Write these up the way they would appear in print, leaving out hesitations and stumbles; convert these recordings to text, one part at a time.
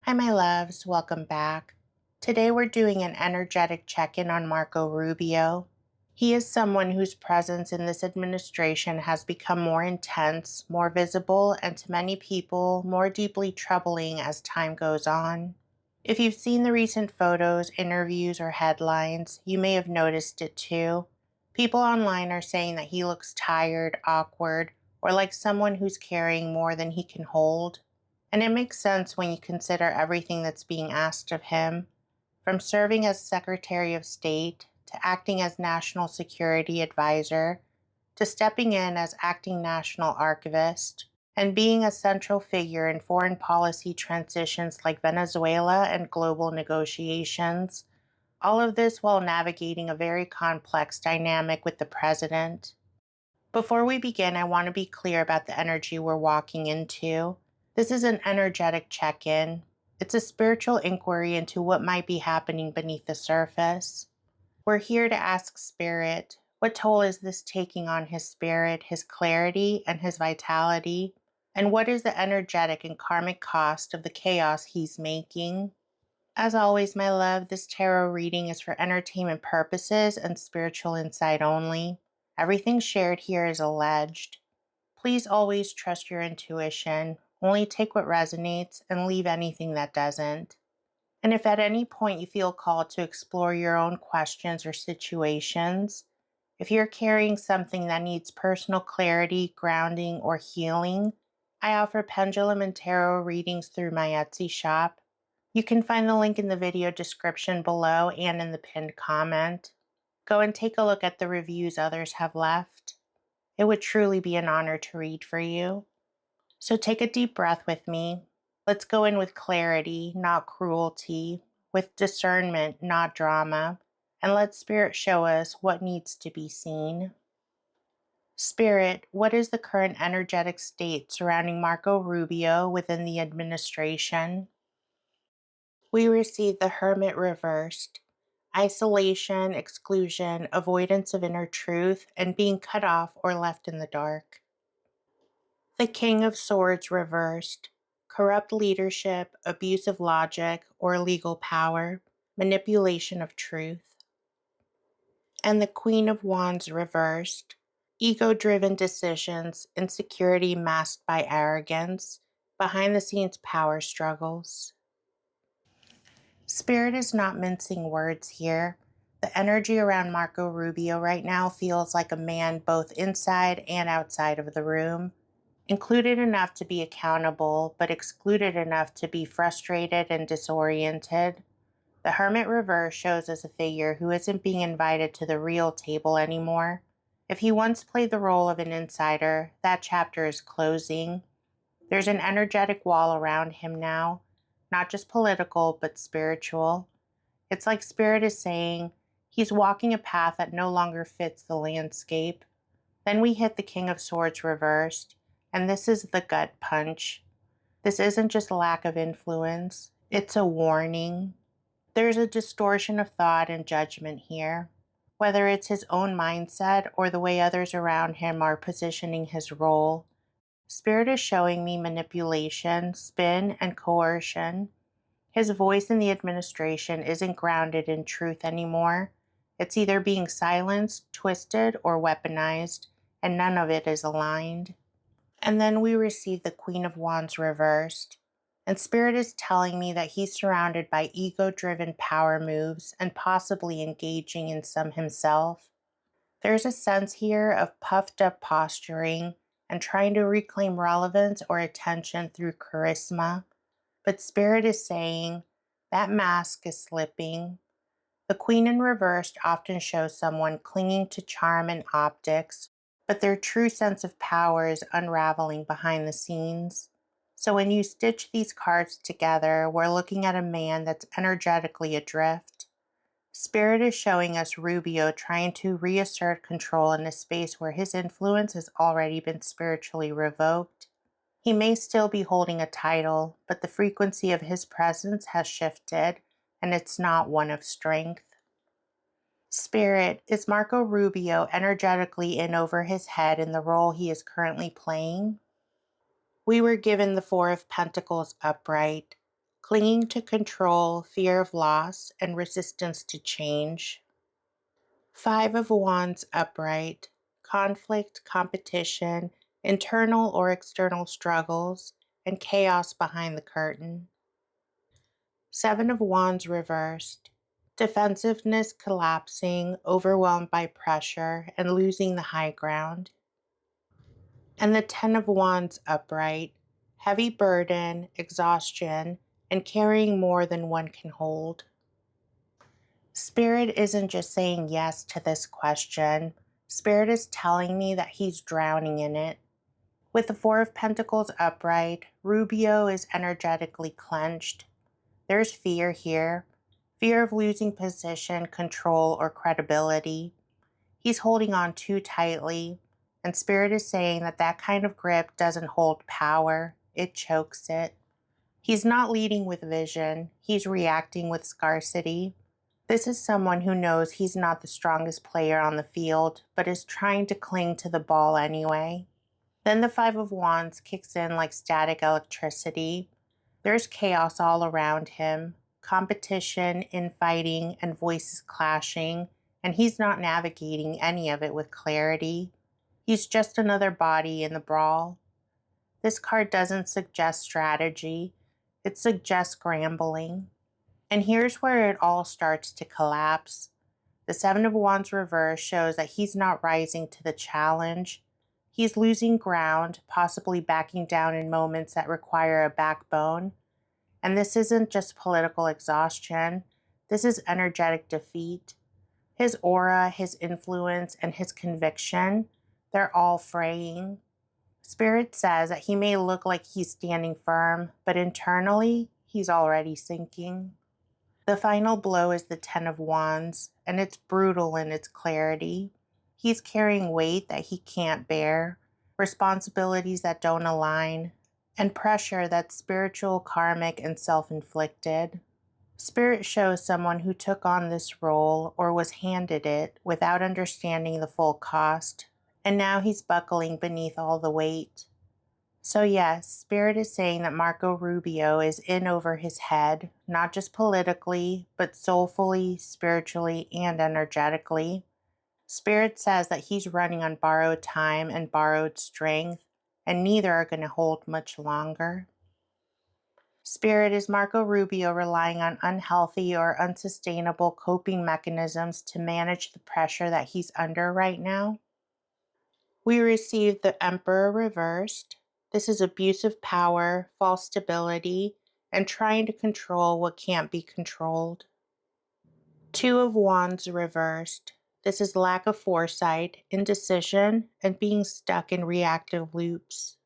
Hi, my loves. Welcome back. Today we're doing an energetic check-in on Marco Rubio. He is someone whose presence in this administration has become more intense, more visible, and to many people, more deeply troubling as time goes on. If you've seen the recent photos, interviews, or headlines, you may have noticed it too. People online are saying that he looks tired, awkward, or like someone who's carrying more than he can hold. And it makes sense when you consider everything that's being asked of him, from serving as Secretary of State, to acting as National Security Advisor, to stepping in as acting National Archivist, and being a central figure in foreign policy transitions like Venezuela and global negotiations. All of this while navigating a very complex dynamic with the president. Before we begin, I want to be clear about the energy we're walking into. This is an energetic check-in. It's a spiritual inquiry into what might be happening beneath the surface. We're here to ask Spirit, what toll is this taking on his spirit, his clarity, and his vitality? And what is the energetic and karmic cost of the chaos he's making? As always, my love, this tarot reading is for entertainment purposes and spiritual insight only. Everything shared here is alleged. Please always trust your intuition. Only take what resonates and leave anything that doesn't. And if at any point you feel called to explore your own questions or situations, if you're carrying something that needs personal clarity, grounding, or healing, I offer pendulum and tarot readings through my Etsy shop. You can find the link in the video description below and in the pinned comment. Go and take a look at the reviews others have left. It would truly be an honor to read for you. So take a deep breath with me. Let's go in with clarity, not cruelty, with discernment, not drama, and let Spirit show us what needs to be seen. Spirit, what is the current energetic state surrounding Marco Rubio within the administration? We receive the Hermit reversed. Isolation, exclusion, avoidance of inner truth, and being cut off or left in the dark. The King of Swords reversed. Corrupt leadership, abuse of logic or legal power, manipulation of truth. And the Queen of Wands reversed. Ego-driven decisions, insecurity masked by arrogance, behind-the-scenes power struggles. Spirit is not mincing words here. The energy around Marco Rubio right now feels like a man both inside and outside of the room. Included enough to be accountable, but excluded enough to be frustrated and disoriented. The Hermit reverse shows us a figure who isn't being invited to the real table anymore. If he once played the role of an insider, that chapter is closing. There's an energetic wall around him now, not just political, but spiritual. It's like Spirit is saying he's walking a path that no longer fits the landscape. Then we hit the King of Swords reversed, and this is the gut punch. This isn't just lack of influence, it's a warning. There's a distortion of thought and judgment here. Whether it's his own mindset or the way others around him are positioning his role, Spirit is showing me manipulation, spin, and coercion. His voice in the administration isn't grounded in truth anymore. It's either being silenced, twisted, or weaponized, and none of it is aligned. And then we receive the Queen of Wands reversed. And Spirit is telling me that he's surrounded by ego-driven power moves and possibly engaging in some himself. There's a sense here of puffed up posturing and trying to reclaim relevance or attention through charisma. But Spirit is saying that mask is slipping. The Queen in reversed often shows someone clinging to charm and optics, but their true sense of power is unraveling behind the scenes. So when you stitch these cards together, we're looking at a man that's energetically adrift. Spirit is showing us Rubio trying to reassert control in a space where his influence has already been spiritually revoked. He may still be holding a title, but the frequency of his presence has shifted, and it's not one of strength. Spirit, is Marco Rubio energetically in over his head in the role he is currently playing? We were given the Four of Pentacles upright. clinging to control, fear of loss, and resistance to change. Five of Wands upright, conflict, competition, internal or external struggles, and chaos behind the curtain. Seven of Wands reversed, defensiveness collapsing, overwhelmed by pressure, and losing the high ground. And the Ten of Wands upright, heavy burden, exhaustion, and carrying more than one can hold. Spirit isn't just saying yes to this question. Spirit is telling me that he's drowning in it. With the Four of Pentacles upright, Rubio is energetically clenched. There's fear here, fear of losing position, control, or credibility. He's holding on too tightly, and Spirit is saying that that kind of grip doesn't hold power, it chokes it. He's not leading with vision, he's reacting with scarcity. This is someone who knows he's not the strongest player on the field, but is trying to cling to the ball anyway. Then the Five of Wands kicks in like static electricity. There's chaos all around him, competition, infighting, and voices clashing, and he's not navigating any of it with clarity. He's just another body in the brawl. This card doesn't suggest strategy, it suggests scrambling. And here's where it all starts to collapse. The Seven of Wands reverse shows that he's not rising to the challenge. He's losing ground, possibly backing down in moments that require a backbone. And this isn't just political exhaustion, this is energetic defeat. His aura, his influence, and his conviction, they're all fraying. Spirit says that he may look like he's standing firm, but internally, he's already sinking. The final blow is the Ten of Wands, and it's brutal in its clarity. He's carrying weight that he can't bear, responsibilities that don't align, and pressure that's spiritual, karmic, and self-inflicted. Spirit shows someone who took on this role or was handed it without understanding the full cost, and now he's buckling beneath all the weight. So yes, Spirit is saying that Marco Rubio is in over his head, not just politically, but soulfully, spiritually, and energetically. Spirit says that he's running on borrowed time and borrowed strength, and neither are going to hold much longer. Spirit, is Marco Rubio relying on unhealthy or unsustainable coping mechanisms to manage the pressure that he's under right now? We received the Emperor reversed. This is abuse of power, false stability, and trying to control what can't be controlled. Two of Wands reversed. This is lack of foresight, indecision, and being stuck in reactive loops.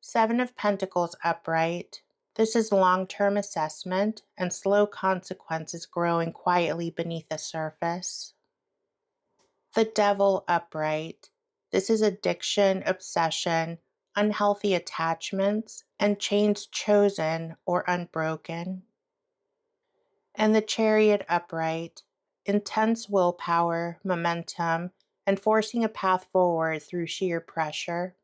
Seven of Pentacles upright. This is long-term assessment and slow consequences growing quietly beneath the surface. The Devil upright. This is addiction, obsession, unhealthy attachments, and chains chosen or unbroken. And the Chariot upright. Intense willpower, momentum, and forcing a path forward through sheer pressure.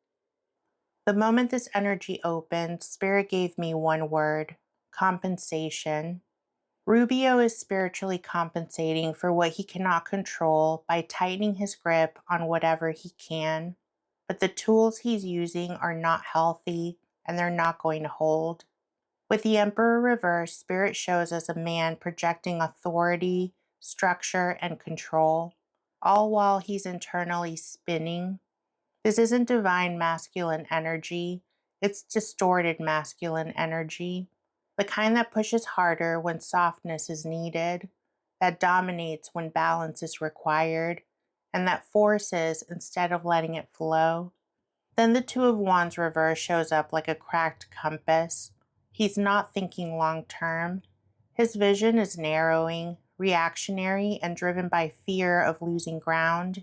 The moment this energy opened, Spirit gave me one word: compensation. Rubio is spiritually compensating for what he cannot control by tightening his grip on whatever he can, but the tools he's using are not healthy and they're not going to hold. With the Emperor reversed, Spirit shows us a man projecting authority, structure, and control, all while he's internally spinning. This isn't divine masculine energy, it's distorted masculine energy. The kind that pushes harder when softness is needed, that dominates when balance is required, and that forces instead of letting it flow. Then the Two of Wands reverse shows up like a cracked compass. He's not thinking long term. His vision is narrowing, reactionary, and driven by fear of losing ground.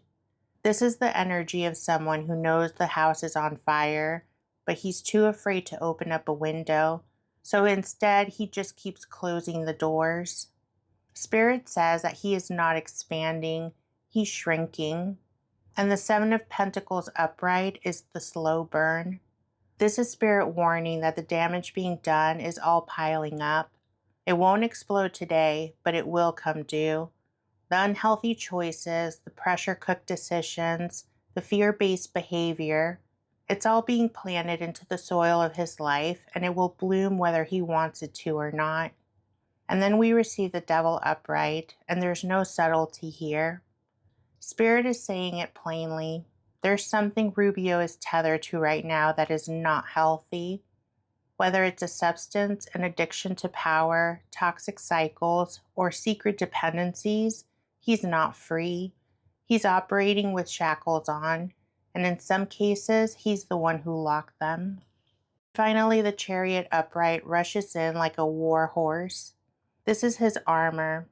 This is the energy of someone who knows the house is on fire, but he's too afraid to open up a window, so instead he just keeps closing the doors. Spirit says that he is not expanding, he's shrinking. And the Seven of Pentacles upright is the slow burn. This is Spirit warning that the damage being done is all piling up. It won't explode today, but it will come due. The unhealthy choices, the pressure cooked decisions, the fear based behavior, it's all being planted into the soil of his life, and it will bloom whether he wants it to or not. And then we receive the devil upright, and there's no subtlety here. Spirit is saying it plainly. There's something Rubio is tethered to right now that is not healthy. Whether it's a substance, an addiction to power, toxic cycles, or secret dependencies, he's not free. He's operating with shackles on, and in some cases, he's the one who locked them. Finally, the chariot upright rushes in like a war horse. This is his armor.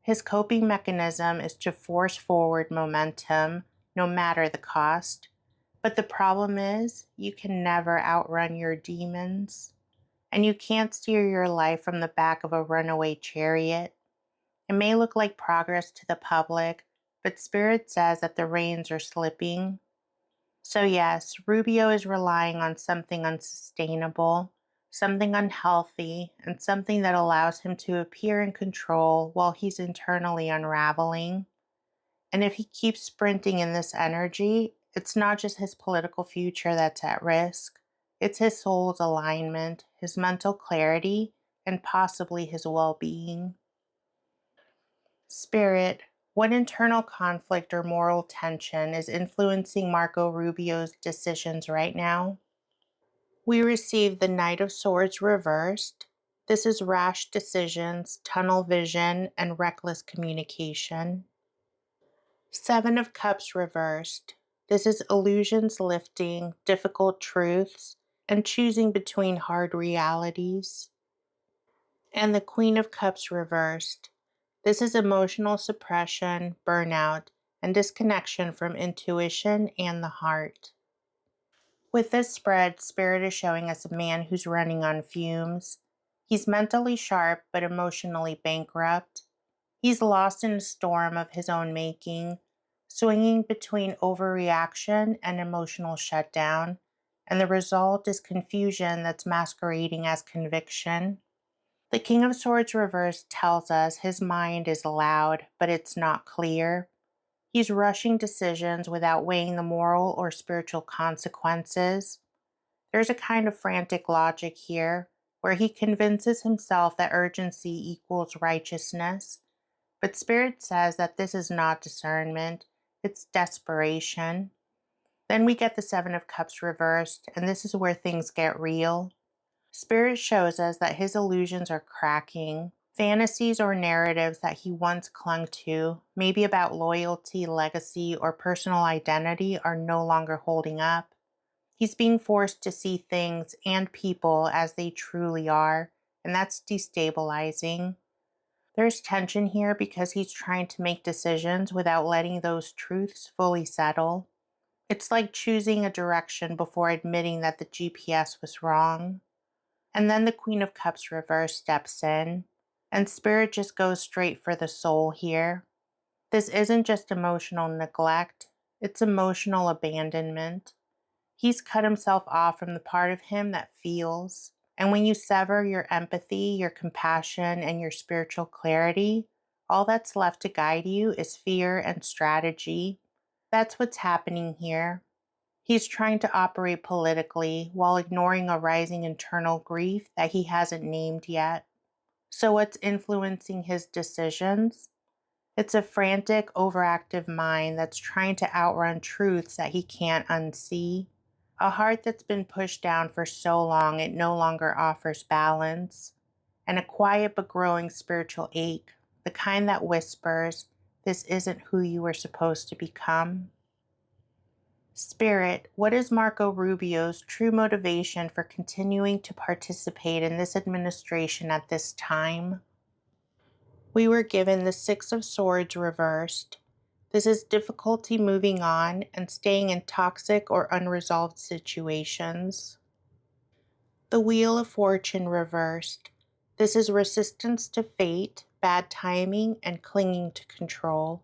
His coping mechanism is to force forward momentum, no matter the cost. But the problem is, you can never outrun your demons. And you can't steer your life from the back of a runaway chariot. It may look like progress to the public, but Spirit says that the reins are slipping. So yes, Rubio is relying on something unsustainable, something unhealthy, and something that allows him to appear in control while he's internally unraveling. And if he keeps sprinting in this energy, it's not just his political future that's at risk. It's his soul's alignment, his mental clarity, and possibly his well-being. Spirit, what internal conflict or moral tension is influencing Marco Rubio's decisions right now? We receive the Knight of Swords reversed. This is rash decisions, tunnel vision, and reckless communication. Seven of Cups reversed. This is illusions lifting, difficult truths, and choosing between hard realities. And the Queen of Cups reversed. This is emotional suppression, burnout, and disconnection from intuition and the heart. With this spread, Spirit is showing us a man who's running on fumes. He's mentally sharp but emotionally bankrupt. He's lost in a storm of his own making, swinging between overreaction and emotional shutdown, and the result is confusion that's masquerading as conviction. The King of Swords reversed tells us his mind is loud, but it's not clear. He's rushing decisions without weighing the moral or spiritual consequences. There's a kind of frantic logic here, where he convinces himself that urgency equals righteousness. But Spirit says that this is not discernment, it's desperation. Then we get the Seven of Cups reversed, and this is where things get real. Spirit shows us that his illusions are cracking. Fantasies or narratives that he once clung to, maybe about loyalty, legacy, or personal identity, are no longer holding up. He's being forced to see things and people as they truly are, and that's destabilizing. There's tension here because he's trying to make decisions without letting those truths fully settle. It's like choosing a direction before admitting that the GPS was wrong. And then the Queen of Cups reverse steps in, and Spirit just goes straight for the soul here. This isn't just emotional neglect, it's emotional abandonment. He's cut himself off from the part of him that feels. And when you sever your empathy, your compassion, and your spiritual clarity, all that's left to guide you is fear and strategy. That's what's happening here. He's trying to operate politically while ignoring a rising internal grief that he hasn't named yet. So, what's influencing his decisions? It's a frantic, overactive mind that's trying to outrun truths that he can't unsee. A heart that's been pushed down for so long it no longer offers balance. And a quiet but growing spiritual ache, the kind that whispers, "This isn't who you were supposed to become." Spirit, what is Marco Rubio's true motivation for continuing to participate in this administration at this time? We were given the Six of Swords reversed. This is difficulty moving on and staying in toxic or unresolved situations. The Wheel of Fortune reversed. This is resistance to fate, bad timing, and clinging to control.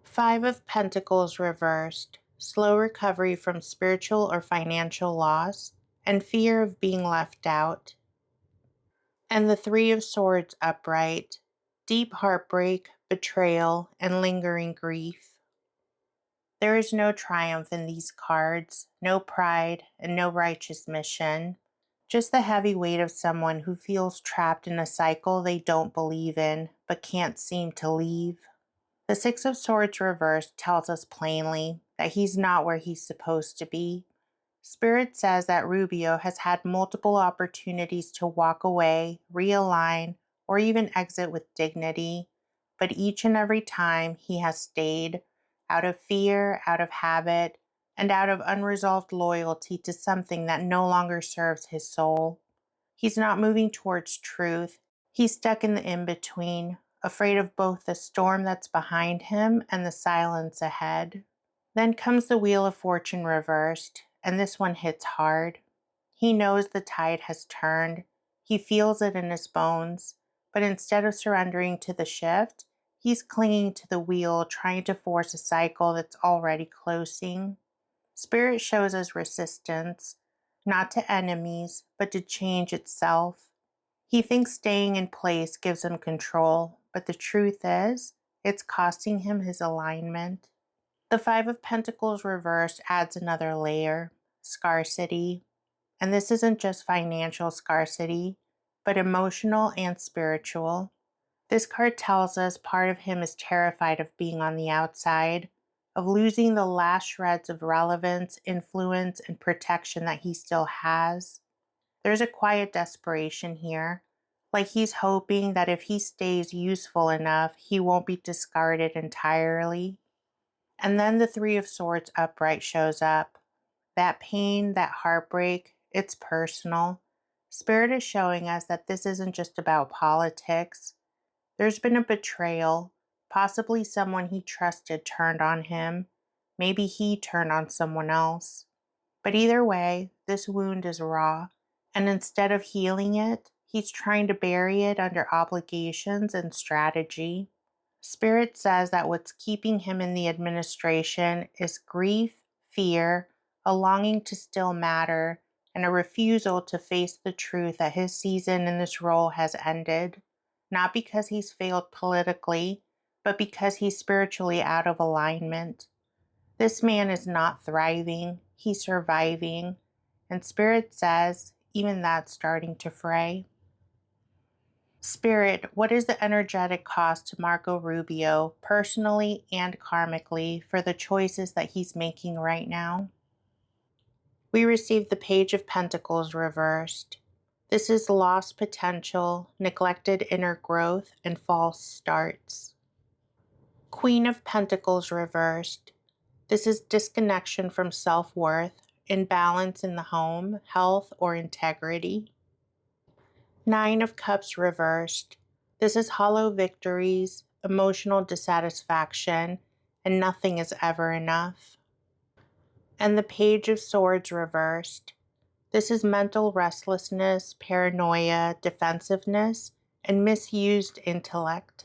Five of Pentacles reversed. slow recovery from spiritual or financial loss, and fear of being left out. And the Three of Swords upright, deep heartbreak, betrayal, and lingering grief. There is no triumph in these cards, no pride, and no righteous mission. Just the heavy weight of someone who feels trapped in a cycle they don't believe in, but can't seem to leave. The Six of Swords reversed tells us plainly that he's not where he's supposed to be. Spirit says that Rubio has had multiple opportunities to walk away, realign, or even exit with dignity, but each and every time he has stayed, out of fear, out of habit, and out of unresolved loyalty to something that no longer serves his soul. He's not moving towards truth. He's stuck in the in-between, afraid of both the storm that's behind him and the silence ahead. Then comes the Wheel of Fortune reversed, and this one hits hard. He knows the tide has turned. He feels it in his bones, but instead of surrendering to the shift, he's clinging to the wheel, trying to force a cycle that's already closing. Spirit shows us resistance, not to enemies, but to change itself. He thinks staying in place gives him control, but the truth is, it's costing him his alignment. The Five of Pentacles reversed adds another layer, scarcity. And this isn't just financial scarcity, but emotional and spiritual. This card tells us part of him is terrified of being on the outside, of losing the last shreds of relevance, influence, and protection that he still has. There's a quiet desperation here, like he's hoping that if he stays useful enough, he won't be discarded entirely. And then the Three of Swords upright shows up. That pain, that heartbreak, it's personal. Spirit is showing us that this isn't just about politics. There's been a betrayal. Possibly someone he trusted turned on him. Maybe he turned on someone else. But either way, this wound is raw. And instead of healing it, he's trying to bury it under obligations and strategy. Spirit says that what's keeping him in the administration is grief, fear, a longing to still matter, and a refusal to face the truth that his season in this role has ended, not because he's failed politically, but because he's spiritually out of alignment. This man is not thriving, he's surviving, and Spirit says even that's starting to fray. Spirit, what is the energetic cost to Marco Rubio, personally and karmically, for the choices that he's making right now? We received the Page of Pentacles reversed. This is lost potential, neglected inner growth, and false starts. Queen of Pentacles reversed. This is disconnection from self-worth, imbalance in the home, health, or integrity. Nine of Cups reversed. This is hollow victories, emotional dissatisfaction, and nothing is ever enough. And the Page of Swords reversed. This is mental restlessness, paranoia, defensiveness, and misused intellect.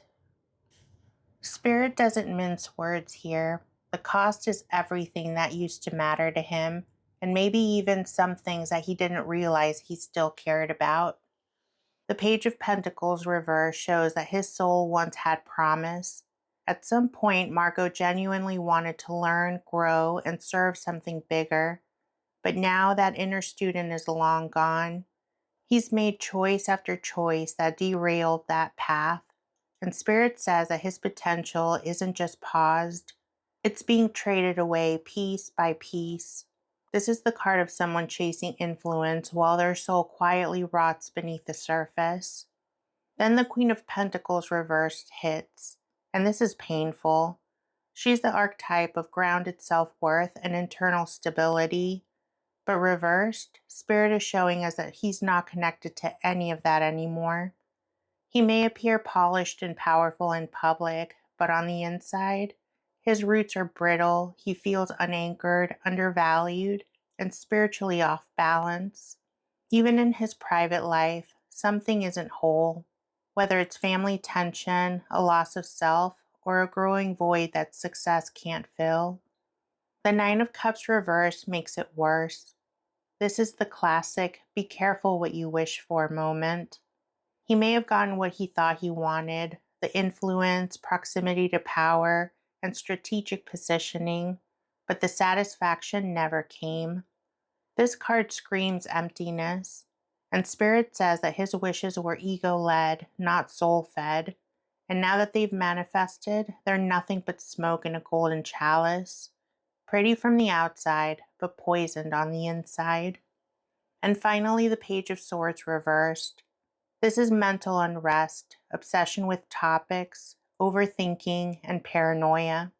Spirit doesn't mince words here. The cost is everything that used to matter to him, and maybe even some things that he didn't realize he still cared about. The Page of Pentacles reverse shows that his soul once had promise. At some point, Marco genuinely wanted to learn, grow, and serve something bigger. But now that inner student is long gone. He's made choice after choice that derailed that path. And Spirit says that his potential isn't just paused, it's being traded away piece by piece. This is the card of someone chasing influence while their soul quietly rots beneath the surface. Then the Queen of Pentacles reversed hits, and this is painful. She's the archetype of grounded self-worth and internal stability, but reversed, Spirit is showing us that he's not connected to any of that anymore. He may appear polished and powerful in public, but on the inside, his roots are brittle, he feels unanchored, undervalued, and spiritually off balance. Even in his private life, something isn't whole, whether it's family tension, a loss of self, or a growing void that success can't fill. The Nine of Cups reversed makes it worse. This is the classic be careful what you wish for moment. He may have gotten what he thought he wanted, the influence, proximity to power, and strategic positioning, but the satisfaction never came. This card screams emptiness, and Spirit says that his wishes were ego-led, not soul-fed, and now that they've manifested, they're nothing but smoke in a golden chalice, pretty from the outside, but poisoned on the inside. And finally, the Page of Swords reversed. This is mental unrest, obsession with topics, overthinking, and paranoia.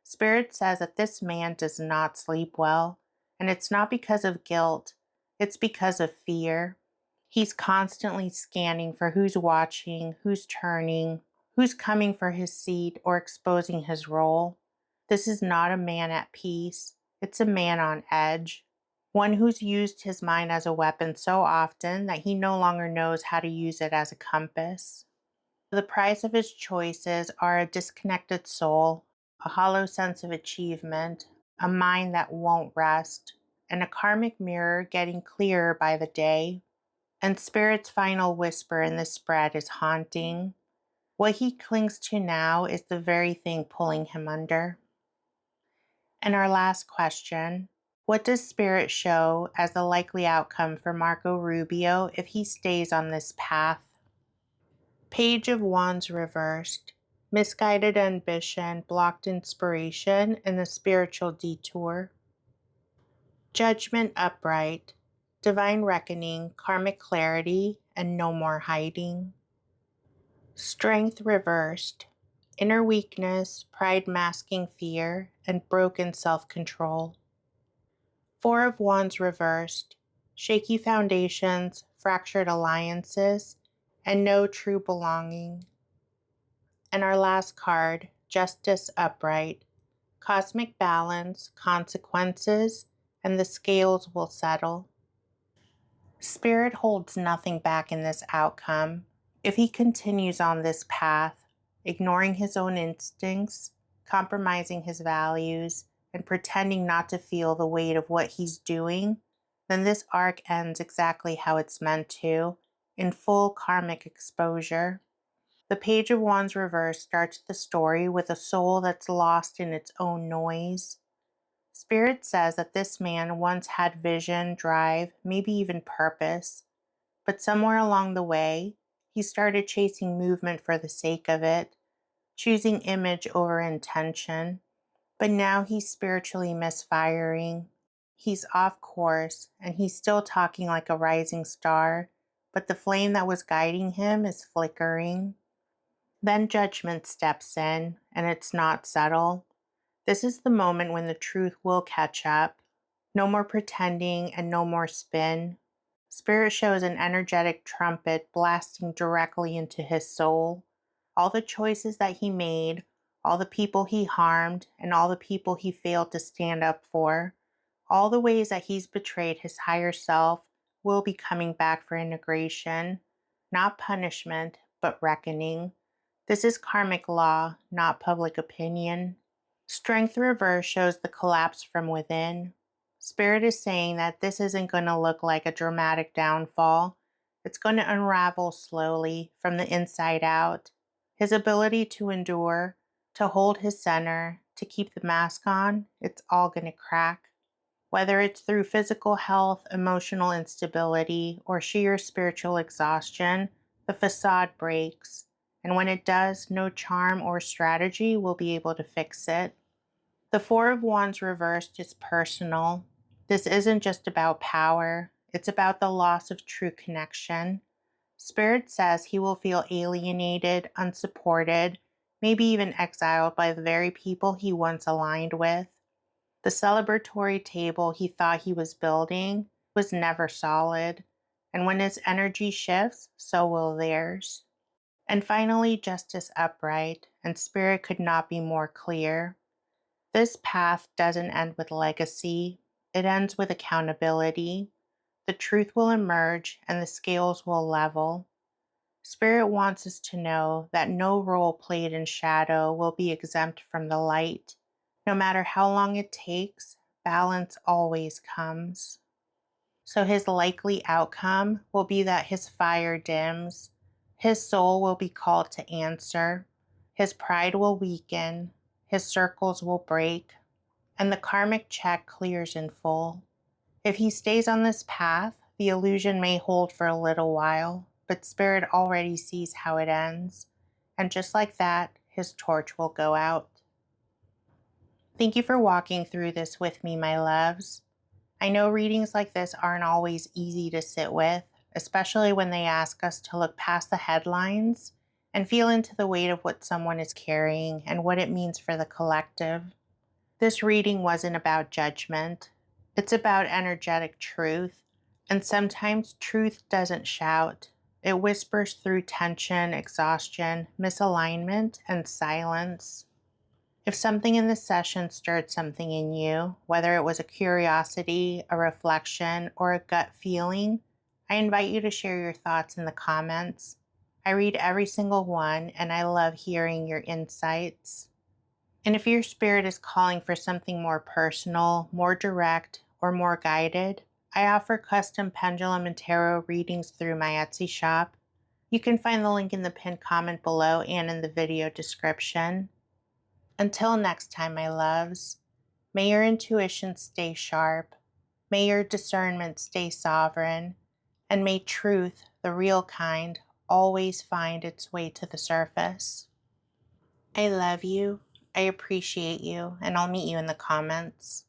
Spirit says that this man does not sleep well, and it's not because of guilt, it's because of fear. He's constantly scanning for who's watching, who's turning, who's coming for his seat or exposing his role. This is not a man at peace, it's a man on edge. One who's used his mind as a weapon so often that he no longer knows how to use it as a compass. The price of his choices are a disconnected soul, a hollow sense of achievement, a mind that won't rest, and a karmic mirror getting clearer by the day. And Spirit's final whisper in this spread is haunting. What he clings to now is the very thing pulling him under. And our last question, what does Spirit show as the likely outcome for Marco Rubio if he stays on this path? Page of Wands reversed. Misguided ambition, blocked inspiration, and a spiritual detour. Judgment upright. Divine reckoning, karmic clarity, and no more hiding. Strength reversed. Inner weakness, pride masking fear, and broken self-control. Four of Wands reversed. Shaky foundations, fractured alliances, and no true belonging. And our last card, Justice upright. Cosmic balance, consequences, and the scales will settle. Spirit holds nothing back in this outcome. If he continues on this path, ignoring his own instincts, compromising his values, and pretending not to feel the weight of what he's doing, then this arc ends exactly how it's meant to, in full karmic exposure. The Page of Wands reversed starts the story with a soul that's lost in its own noise. Spirit says that this man once had vision, drive, maybe even purpose, but somewhere along the way, he started chasing movement for the sake of it, choosing image over intention, but now he's spiritually misfiring. He's off course, and he's still talking like a rising star, but the flame that was guiding him is flickering. Then judgment steps in, and it's not subtle. This is the moment when the truth will catch up. No more pretending and no more spin. Spirit shows an energetic trumpet blasting directly into his soul. All the choices that he made, all the people he harmed, and all the people he failed to stand up for, all the ways that he's betrayed his higher self will be coming back for integration. Not punishment, but reckoning. This is karmic law, not public opinion. Strength reverse shows the collapse from within. Spirit is saying that this isn't going to look like a dramatic downfall. It's going to unravel slowly from the inside out. His ability to endure, to hold his center, to keep the mask on, it's all going to crack. Whether it's through physical health, emotional instability, or sheer spiritual exhaustion, the facade breaks. And when it does, no charm or strategy will be able to fix it. The Four of Wands reversed is personal. This isn't just about power, it's about the loss of true connection. Spirit says he will feel alienated, unsupported, maybe even exiled by the very people he once aligned with. The celebratory table he thought he was building was never solid, and when his energy shifts, so will theirs. And finally, justice upright, and Spirit could not be more clear. This path doesn't end with legacy, it ends with accountability. The truth will emerge and the scales will level. Spirit wants us to know that no role played in shadow will be exempt from the light. No matter how long it takes, balance always comes. So his likely outcome will be that his fire dims, his soul will be called to answer, his pride will weaken, his circles will break, and the karmic check clears in full. If he stays on this path, the illusion may hold for a little while, but Spirit already sees how it ends, and just like that, his torch will go out. Thank you for walking through this with me, my loves. I know readings like this aren't always easy to sit with, especially when they ask us to look past the headlines and feel into the weight of what someone is carrying and what it means for the collective. This reading wasn't about judgment. It's about energetic truth, and sometimes truth doesn't shout. It whispers through tension, exhaustion, misalignment, and silence. If something in this session stirred something in you, whether it was a curiosity, a reflection, or a gut feeling, I invite you to share your thoughts in the comments. I read every single one, and I love hearing your insights. And if your spirit is calling for something more personal, more direct, or more guided, I offer custom pendulum and tarot readings through my Etsy shop. You can find the link in the pinned comment below and in the video description. Until next time, my loves, may your intuition stay sharp, may your discernment stay sovereign, and may truth, the real kind, always find its way to the surface. I love you, I appreciate you, and I'll meet you in the comments.